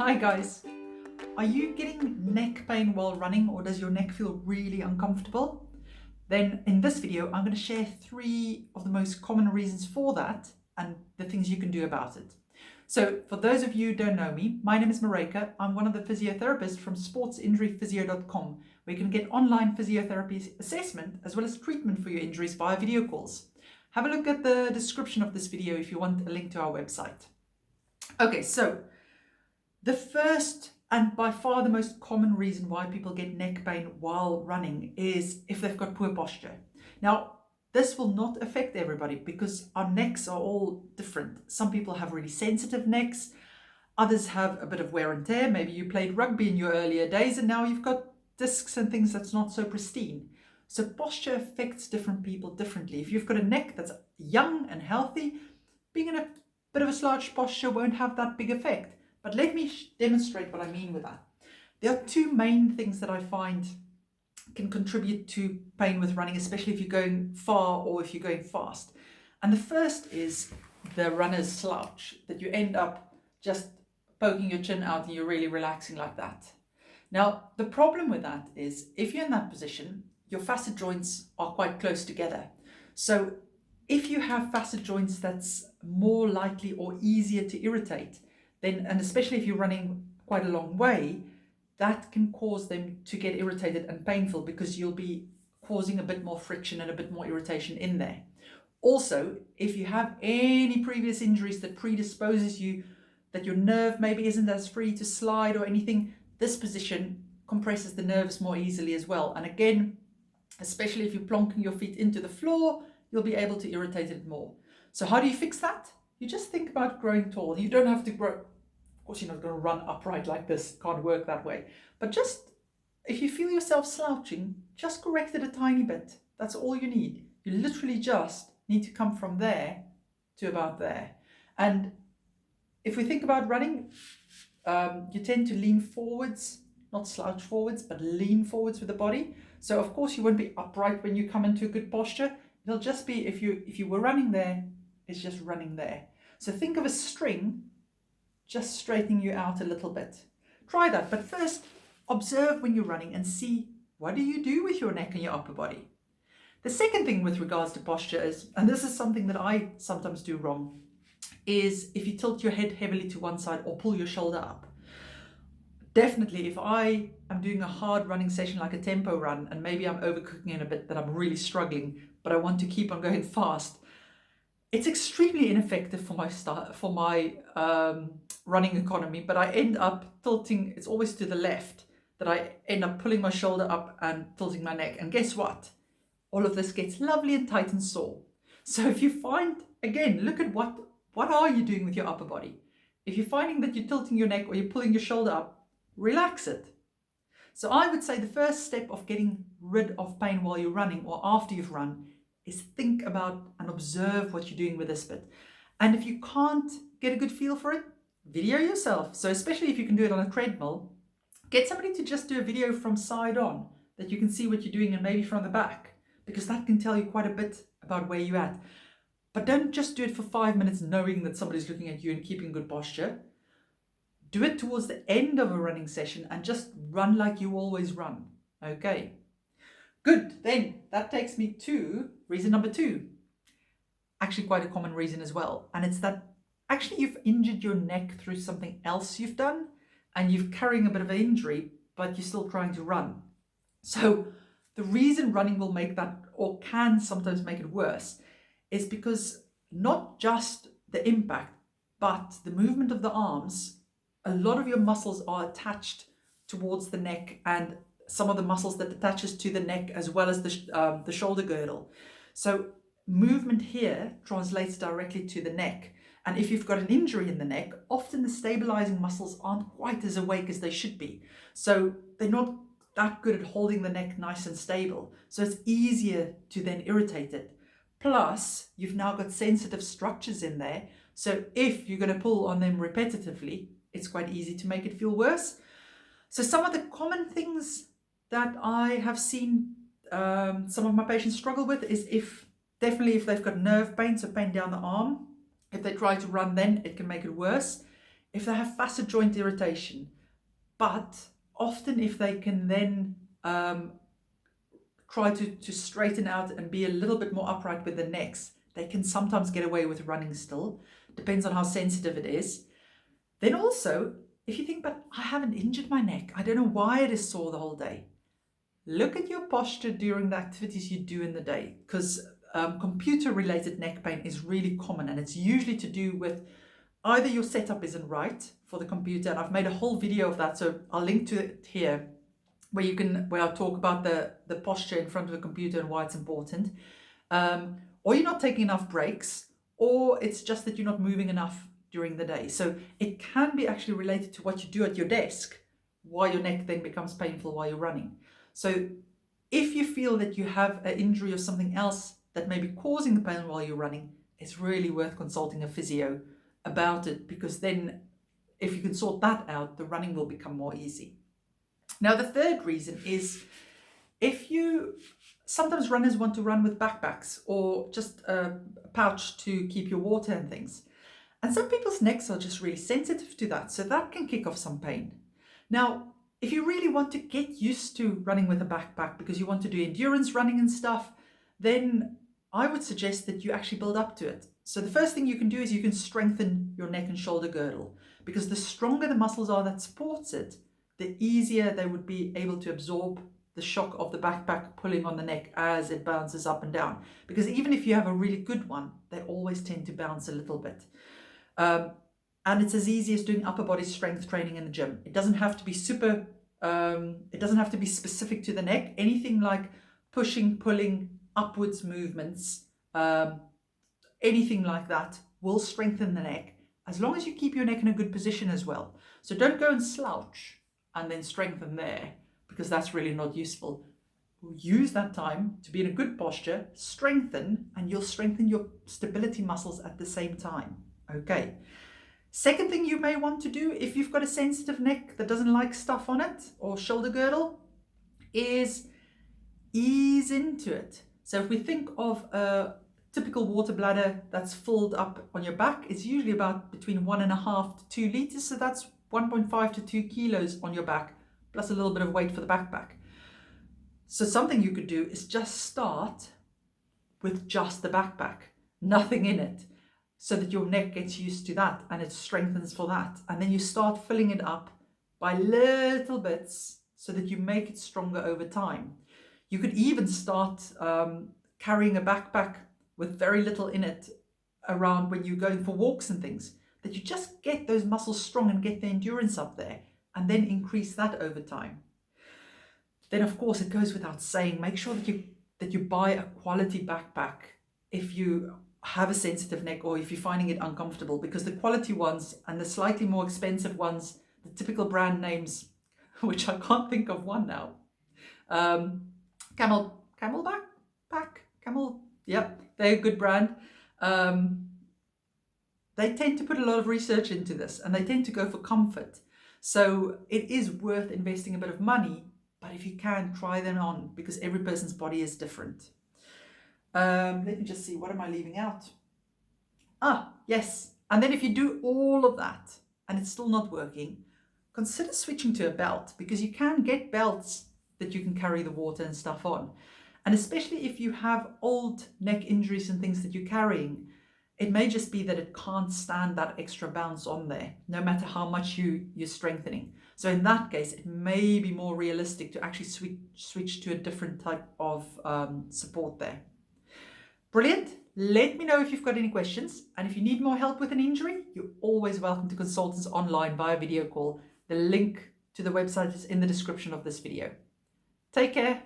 Hi guys, are you getting neck pain while running, or does your neck feel really uncomfortable? Then in this video I'm going to share 3 of the most common reasons for that and the things you can do about it. So for those of you who don't know me, my name is Maryke. I'm one of the physiotherapists from sportsinjuryphysio.com, where you can get online physiotherapy assessment as well as treatment for your injuries via video calls. Have a look at the description of this video if you want a link to our website. Okay, so the first and by far the most common reason why people get neck pain while running is if they've got poor posture. Now, this will not affect everybody because our necks are all different. Some people have really sensitive necks, others have a bit of wear and tear. Maybe you played rugby in your earlier days and now you've got discs and things that's not so pristine. So posture affects different people differently. If you've got a neck that's young and healthy, being in a bit of a slouched posture won't have that big effect. But let me demonstrate what I mean with that. There are 2 main things that I find can contribute to pain with running, especially if you're going far or if you're going fast. And the first is the runner's slouch, that you end up just poking your chin out and you're really relaxing like that. Now, the problem with that is if you're in that position, your facet joints are quite close together. So if you have facet joints that's more likely or easier to irritate, then, and especially if you're running quite a long way, that can cause them to get irritated and painful because you'll be causing a bit more friction and a bit more irritation in there. Also, if you have any previous injuries that predisposes you, that your nerve maybe isn't as free to slide or anything, this position compresses the nerves more easily as well. And again, especially if you're plonking your feet into the floor, you'll be able to irritate it more. So how do you fix that? You just think about growing tall. You don't have to grow. Of course, you're not going to run upright like this. Can't work that way. But just, if you feel yourself slouching, just correct it a tiny bit. That's all you need. You literally just need to come from there to about there. And if we think about running, you tend to lean forwards, not slouch forwards, but lean forwards with the body. So of course you won't be upright when you come into a good posture. It'll just be, if you were running there, it's just running there. So think of a string just straightening you out a little bit. Try that, but first observe when you're running and see, what do you do with your neck and your upper body? The second thing with regards to posture is, and this is something that I sometimes do wrong, is if you tilt your head heavily to one side or pull your shoulder up. Definitely, if I am doing a hard running session like a tempo run and maybe I'm overcooking it a bit, that I'm really struggling, but I want to keep on going fast, it's extremely ineffective for my running economy, but I end up tilting, it's always to the left, that I end up pulling my shoulder up and tilting my neck. And guess what? All of this gets lovely and tight and sore. So if you find, again, look at what are you doing with your upper body? If you're finding that you're tilting your neck or you're pulling your shoulder up, relax it. So I would say the first step of getting rid of pain while you're running or after you've run is think about and observe what you're doing with this bit. And if you can't get a good feel for it, video yourself. So especially if you can do it on a treadmill, get somebody to just do a video from side on that you can see what you're doing and maybe from the back, because that can tell you quite a bit about where you're at. But don't just do it for 5 minutes knowing that somebody's looking at you and keeping good posture. Do it towards the end of a running session and just run like you always run. Okay. Good, then that takes me to reason number 2. Actually quite a common reason as well. And it's that actually you've injured your neck through something else you've done and you're carrying a bit of an injury, but you're still trying to run. So the reason running will make that, or can sometimes make it worse, is because not just the impact, but the movement of the arms, a lot of your muscles are attached towards the neck and some of the muscles that attaches to the neck as well as the shoulder girdle. So movement here translates directly to the neck. And if you've got an injury in the neck, often the stabilizing muscles aren't quite as awake as they should be. So they're not that good at holding the neck nice and stable. So it's easier to then irritate it. Plus, you've now got sensitive structures in there. So if you're going to pull on them repetitively, it's quite easy to make it feel worse. So some of the common things that I have seen some of my patients struggle with is definitely if they've got nerve pain, so pain down the arm. If they try to run then, it can make it worse. if they have facet joint irritation, but often if they can then try to straighten out and be a little bit more upright with the necks, they can sometimes get away with running still. Depends on how sensitive it is. Then also, if you think, but I haven't injured my neck, I don't know why it is sore the whole day. Look at your posture during the activities you do in the day, because computer-related neck pain is really common, and it's usually to do with either your setup isn't right for the computer, and I've made a whole video of that, so I'll link to it here, where I talk about the posture in front of a computer and why it's important. Or you're not taking enough breaks, or it's just that you're not moving enough during the day. So it can be actually related to what you do at your desk, why your neck then becomes painful while you're running. So if you feel that you have an injury or something else that may be causing the pain while you're running, it's really worth consulting a physio about it, because then if you can sort that out, the running will become more easy. Now, the third reason is sometimes runners want to run with backpacks or just a pouch to keep your water and things. And some people's necks are just really sensitive to that, so that can kick off some pain. Now, if you really want to get used to running with a backpack because you want to do endurance running and stuff, then I would suggest that you actually build up to it. So the first thing you can do is you can strengthen your neck and shoulder girdle, because the stronger the muscles are that supports it, the easier they would be able to absorb the shock of the backpack pulling on the neck as it bounces up and down. Because even if you have a really good one, they always tend to bounce a little bit. And it's as easy as doing upper body strength training in the gym. It doesn't have to be it doesn't have to be specific to the neck. Anything like pushing, pulling, upwards movements, anything like that will strengthen the neck, as long as you keep your neck in a good position as well. So don't go and slouch and then strengthen there, because that's really not useful. Use that time to be in a good posture, strengthen, and you'll strengthen your stability muscles at the same time. Okay. Second thing you may want to do if you've got a sensitive neck that doesn't like stuff on it, or shoulder girdle, is ease into it. So if we think of a typical water bladder that's filled up on your back, it's usually about between 1.5 to 2 liters. So that's 1.5 to 2 kilos on your back, plus a little bit of weight for the backpack. So something you could do is just start with just the backpack, nothing in it, so that your neck gets used to that and it strengthens for that. And then you start filling it up by little bits so that you make it stronger over time. You could even start carrying a backpack with very little in it around when you're going for walks and things, that you just get those muscles strong and get the endurance up there, and then increase that over time. Then of course it goes without saying, make sure that you buy a quality backpack if you have a sensitive neck or if you're finding it uncomfortable, because the quality ones and the slightly more expensive ones, the typical brand names, which I can't think of one now, yep, they're a good brand. They tend to put a lot of research into this, and they tend to go for comfort. So it is worth investing a bit of money, but if you can, try them on, because every person's body is different. Let me just see, what am I leaving out? Yes. And then if you do all of that and it's still not working, consider switching to a belt, because you can get belts that you can carry the water and stuff on. And especially if you have old neck injuries and things that you're carrying, it may just be that it can't stand that extra bounce on there, no matter how much you're strengthening. So in that case, it may be more realistic to actually switch to a different type of support there. Brilliant. Let me know if you've got any questions. And if you need more help with an injury, you're always welcome to consult us online via video call. The link to the website is in the description of this video. Take care.